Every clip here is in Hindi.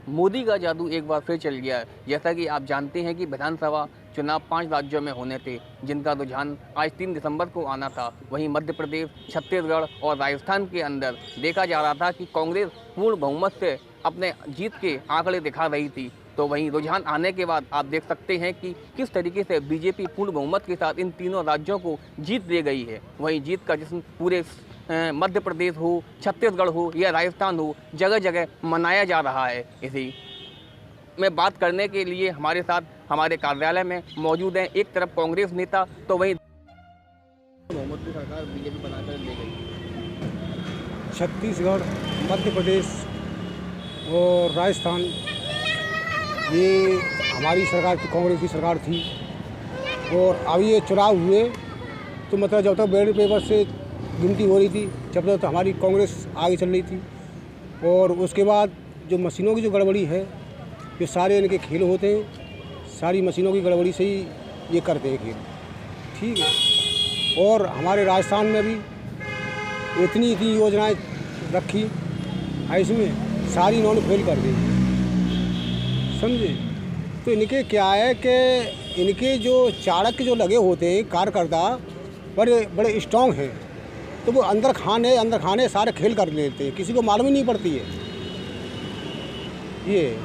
मोदी का जादू एक बार फिर चल गया है। जैसा कि आप जानते हैं कि विधानसभा चुनाव 5 राज्यों में होने थे, जिनका रुझान आज 3 दिसंबर को आना था। वहीं मध्य प्रदेश, छत्तीसगढ़ और राजस्थान के अंदर देखा जा रहा था कि कांग्रेस पूर्ण बहुमत से अपने जीत के आंकड़े दिखा रही थी। तो वहीं रुझान आने के बाद आप देख सकते हैं कि किस तरीके से बीजेपी पूर्ण बहुमत के साथ इन तीनों राज्यों को जीत दे गई है। वहीं जीत का जश्न पूरे मध्य प्रदेश हो, छत्तीसगढ़ हो या राजस्थान हो, जगह जगह मनाया जा रहा है। इसी में बात करने के लिए हमारे साथ हमारे कार्यालय में मौजूद हैं एक तरफ कांग्रेस नेता, तो वहीं बहुमत की सरकार बीजेपी बनाकर ले गई। छत्तीसगढ़, मध्य प्रदेश और राजस्थान, ये हमारी सरकार की, कांग्रेस की सरकार थी। और अब ये चुनाव हुए तो मतलब जब तक बैलेट पेपर से गिनती हो रही थी, जब तक तो हमारी कांग्रेस आगे चल रही थी। और उसके बाद जो मशीनों की जो गड़बड़ी है, ये सारे इनके खेल होते हैं, सारी मशीनों की गड़बड़ी से ही ये करते हैं खेल, ठीक है। और हमारे राजस्थान में भी इतनी योजनाएं रखी, इसमें सारी इन्होंने फेल कर दी, समझे। तो इनके क्या है कि इनके जो चाणक्य जो लगे होते हैं कार्यकर्ता, बड़े बड़े स्ट्रॉन्ग हैं, तो वो अंदर खाने सारे खेल कर लेते हैं, किसी को मालूम ही नहीं पड़ती है ये।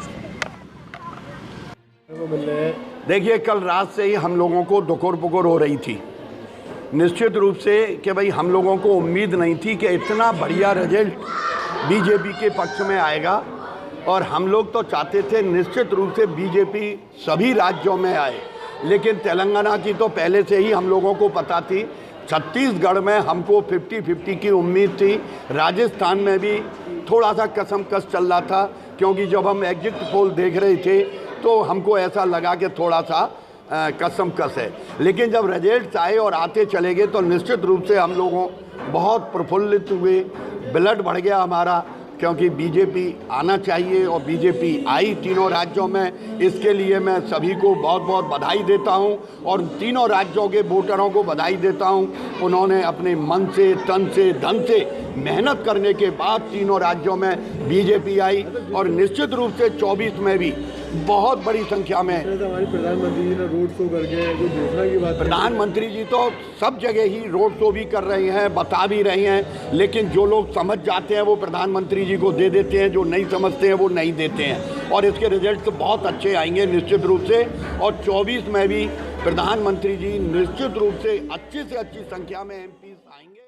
देखिए, कल रात से ही हम लोगों को दुकुर पुकुर हो रही थी, निश्चित रूप से कि भाई हम लोगों को उम्मीद नहीं थी कि इतना बढ़िया रिजल्ट बीजेपी के पक्ष में आएगा। और हम लोग तो चाहते थे निश्चित रूप से बीजेपी सभी राज्यों में आए, लेकिन तेलंगाना की तो पहले से ही हम लोगों को पता थी। छत्तीसगढ़ में हमको 50-50 की उम्मीद थी। राजस्थान में भी थोड़ा सा कसमकस चल रहा था, क्योंकि जब हम एग्जिट पोल देख रहे थे तो हमको ऐसा लगा कि थोड़ा सा कसमकस है। लेकिन जब रिजल्ट्स आए और आते चले गए तो निश्चित रूप से हम लोगों बहुत प्रफुल्लित हुए, ब्लड बढ़ गया हमारा, क्योंकि बीजेपी आना चाहिए और बीजेपी आई तीनों राज्यों में। इसके लिए मैं सभी को बहुत बहुत बधाई देता हूं और तीनों राज्यों के वोटरों को बधाई देता हूं। उन्होंने अपने मन से, तन से, धन से मेहनत करने के बाद तीनों राज्यों में बीजेपी आई और निश्चित रूप से 24 में भी बहुत बड़ी संख्या में। हमारी प्रधानमंत्री जी ने रोड शो करके जो घोषणा की बात, प्रधानमंत्री जी तो सब जगह ही रोड शो भी कर रहे हैं, बता भी रहे हैं, लेकिन जो लोग समझ जाते हैं वो प्रधानमंत्री जी को दे देते हैं, जो नहीं समझते हैं वो नहीं देते हैं। और इसके रिजल्ट तो बहुत अच्छे आएंगे निश्चित रूप से। और 24 में भी प्रधानमंत्री जी निश्चित रूप से अच्छी से अच्छी संख्या में एमपी आएंगे।